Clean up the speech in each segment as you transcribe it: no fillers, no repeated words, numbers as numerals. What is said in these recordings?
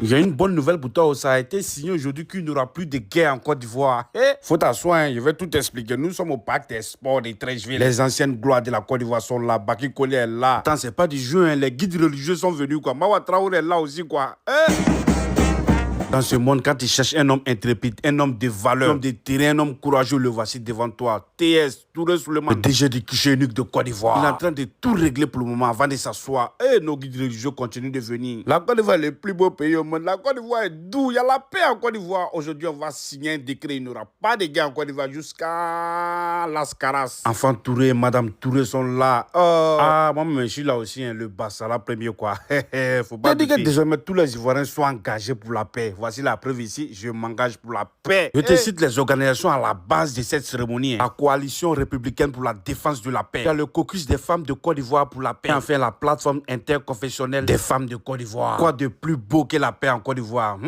Il y a une bonne nouvelle pour toi. Ça a été signé aujourd'hui qu'il n'y aura plus de guerre en Côte d'Ivoire. Faut t'asseoir, hein, je vais tout expliquer. Nous sommes au parc des sports de Treichville. Les anciennes gloires de la Côte d'Ivoire sont là. Baki Koné est là. Attends, c'est pas du jeu, hein. Les guides religieux sont venus, quoi. Mawa Traoré est là aussi, quoi. Dans ce monde, quand tu cherches un homme intrépide, un homme de valeur, un homme de terrain, un homme courageux, le voici devant toi. TS, Touré Souleymane, le DG du Guichet unique de Côte d'Ivoire. Il est en train de tout régler pour le moment avant de s'asseoir. Et nos guides religieux continuent de venir. La Côte d'Ivoire est le plus beau pays au monde. La Côte d'Ivoire est doux. Il y a la paix en Côte d'Ivoire. Aujourd'hui, on va signer un décret. Il n'y aura pas de guerre en Côte d'Ivoire jusqu'à Las Caras. Enfant Touré et Madame Touré sont là. Moi, je suis là aussi, hein, le Bassala premier, quoi. Faut pas dire que désormais tous les Ivoiriens sont engagés pour la paix. Voici la preuve ici, je m'engage pour la paix. Je te cite les organisations à la base de cette cérémonie. La coalition républicaine pour la défense de la paix. Il y a le caucus des femmes de Côte d'Ivoire pour la paix. Et enfin, la plateforme interconfessionnelle des femmes de Côte d'Ivoire. Quoi de plus beau que la paix en Côte d'Ivoire?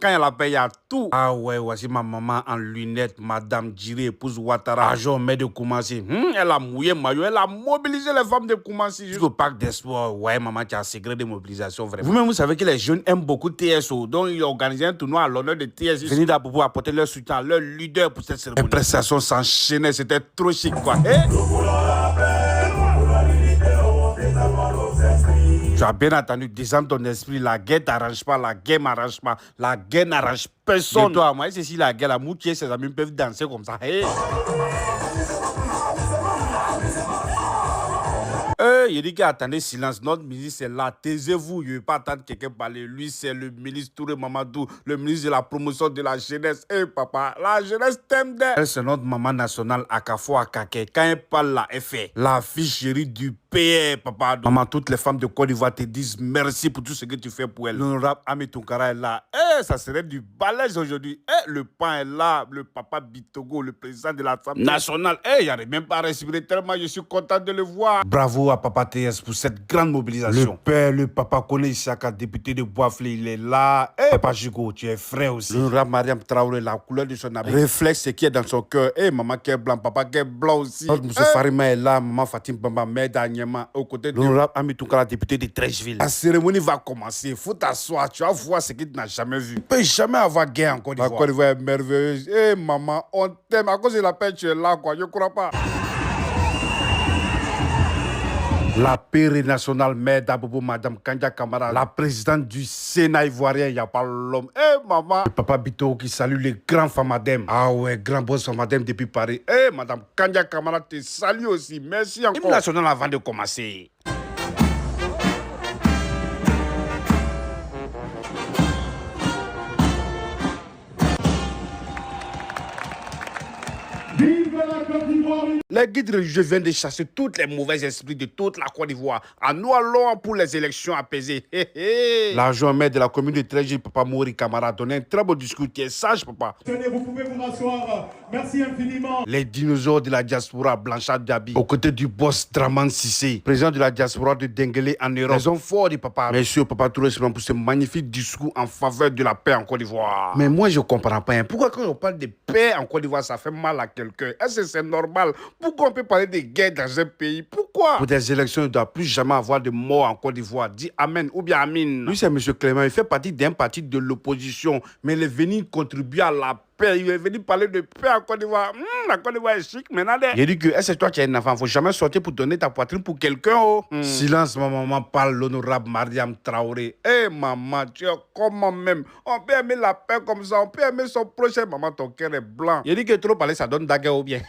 Quand il y a la paix, il y a tout. Ah ouais, voici ma maman en lunettes, Madame Djiré, épouse Ouattara, agent maire de Koumassi. Elle a mouillé maillot, elle a mobilisé les femmes de Koumassi jusqu'au parc des sports. Ouais, maman, tu as un secret de mobilisation, vraiment. Vous-même, vous savez que les jeunes aiment beaucoup TSO. Donc, ils ont organisé un tournoi à l'honneur de TSO. Venez d'abord pour apporter leur soutien, leur leader pour cette cérémonie. Les prestations s'enchaînaient, c'était trop chic, quoi. Tu as bien entendu, descendre ton esprit, la guerre t'arrange pas, la guerre m'arrange pas, la guerre n'arrange personne. Et toi, moi, c'est si la guerre, la moitié, ses amis peuvent danser comme ça. Il dit qu'attendez silence, notre ministre est là, taisez-vous, il ne veut pas attendre quelqu'un parler. Lui, c'est le ministre Touré Mamadou, le ministre de la promotion de la jeunesse. Papa, la jeunesse t'aime d'elle. C'est notre maman nationale, Akafo Akake. Quand elle parle là, elle fait la fille chérie du pays, papa. Maman, toutes les femmes de Côte d'Ivoire te disent merci pour tout ce que tu fais pour elles. L'honorable Ami Tounkara est là. Ça serait du balèze aujourd'hui. Le pain est là, le papa Bitogo, le président de l'Assemblée nationale. Il n'y arrive même pas à respirer tellement je suis content de le voir. Bravo à papa TS pour cette grande mobilisation. Le père, le papa Koné Isaka, député de Boisflé, il est là. Papa Jigo, tu es frère aussi. L'honorable Mariam Traoré, la couleur de son habit reflète ce qui est dans son cœur. Maman qui est blanc, papa qui est blanc aussi. Notre monsieur Farima est là, maman Fatim Bamba, mère d'Anyema, aux côtés de l'honorable Ami Tounkara, député de Treichville. La cérémonie va commencer. Faut t'asseoir, tu vas voir ce que tu n'as jamais vu. Tu ne peux jamais avoir guerre en Côte d'Ivoire. La Côte d'Ivoire est merveilleuse. Maman, on t'aime. À cause de la paix, tu es là, quoi. Je ne crois pas. La pérée nationale mère d'Abobo, Madame Kandia Kamara, la présidente du Sénat ivoirien, il n'y a pas l'homme. Maman. Le papa Bito qui salue les grands Famadem. Ah ouais, grand boss Famadem depuis Paris. Madame Kandia Kamara te salue aussi. Merci encore. L'hymne national avant de commencer. Les guides religieux viennent de chasser tous les mauvais esprits de toute la Côte d'Ivoire. Nous allons pour les élections apaisées. L'agent maire de la commune de Treichville, papa Mori Camara, a donné un très beau discours qui est sage, papa. Tenez, vous pouvez vous rasseoir. Merci infiniment. Les dinosaures de la diaspora, Blanchard Diaby, aux côtés du boss Draman Sissé, président de la diaspora de Denguélé en Europe. Ils ont fort du papa. Merci au papa Touré pour ce magnifique discours en faveur de la paix en Côte d'Ivoire. Mais moi, je ne comprends pas. Pourquoi quand on parle de paix en Côte d'Ivoire, ça fait mal à quelqu'un? Est-ce que c'est normal? Pourquoi on peut parler de guerre dans un pays? Pourquoi? Pour des élections, il ne doit plus jamais avoir de morts en Côte d'Ivoire. Dis Amen ou bien Amin. Lui, c'est M. Clément. Il fait partie d'un parti de l'opposition. Mais il est venu contribuer à la paix. Il est venu parler de paix en Côte d'Ivoire. La Côte d'Ivoire est chic maintenant. Il dit que, est-ce que toi, tu es un enfant? Il ne faut jamais sortir pour donner ta poitrine pour quelqu'un. Silence, ma maman parle, l'honorable Mariam Traoré. Maman, tu es comment même? On peut aimer la paix comme ça. On peut aimer son prochain. Maman, ton cœur est blanc. Il dit que trop parler, ça donne daguerre ou bien.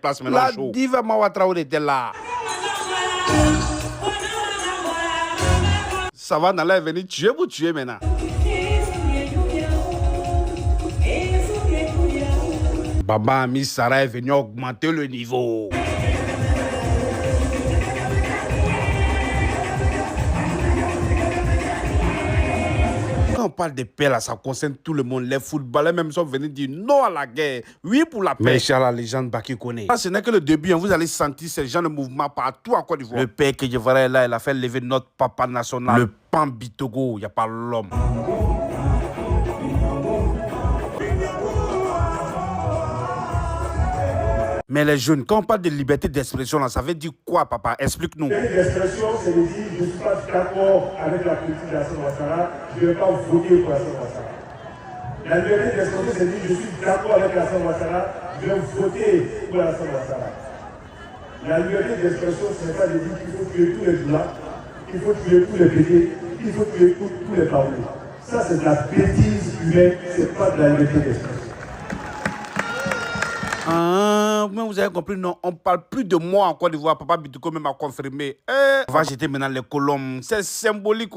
Place maintenant la chaud. La diva Mawa Traoré était là. Ça va, Nala est venu tuer vous tuer maintenant. Baba Ami Sarah est venu augmenter le niveau. Quand on parle de paix, là, ça concerne tout le monde. Les footballeurs même sont venus dire non à la guerre, oui pour la paix. Mais cher la légende Baki Koné. Ce n'est que le début, vous allez sentir ce genre de mouvement partout en Côte d'Ivoire. Le père que je verrai là, il a fait lever notre papa national. Le pan Bitogo, il n'y a pas l'homme. Mais les jeunes, quand on parle de liberté d'expression, là, ça veut dire quoi, papa? Explique-nous. La liberté d'expression, c'est de dire je ne suis pas d'accord avec la politique d'Alassane Ouattara, je ne vais pas voter pour Alassane Ouattara. La liberté d'expression, c'est de dire je suis d'accord avec Alassane Ouattara, je vais voter pour Alassane Ouattara. La liberté d'expression, ce n'est pas de dire qu'il faut tuer tous les blancs, qu'il faut tuer tous les pédés, qu'il faut tuer tous les parlés. Ça, c'est de la bêtise humaine, ce n'est pas de la liberté d'expression. Ah, mais vous avez compris, non, on parle plus de moi en Côte d'Ivoire. Papa Bitiko même a confirmé. On va jeter maintenant les colombes. C'est symbolique.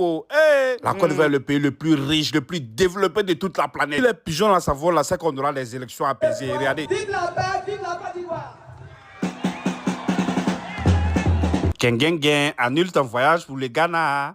La Côte d'Ivoire est le pays le plus riche, le plus développé de toute la planète. Les pigeons là, ça vole là, c'est qu'on aura des élections apaisées. Regardez. Vive la paix, vive la Côte d'Ivoire. Annule ton voyage pour le Ghana.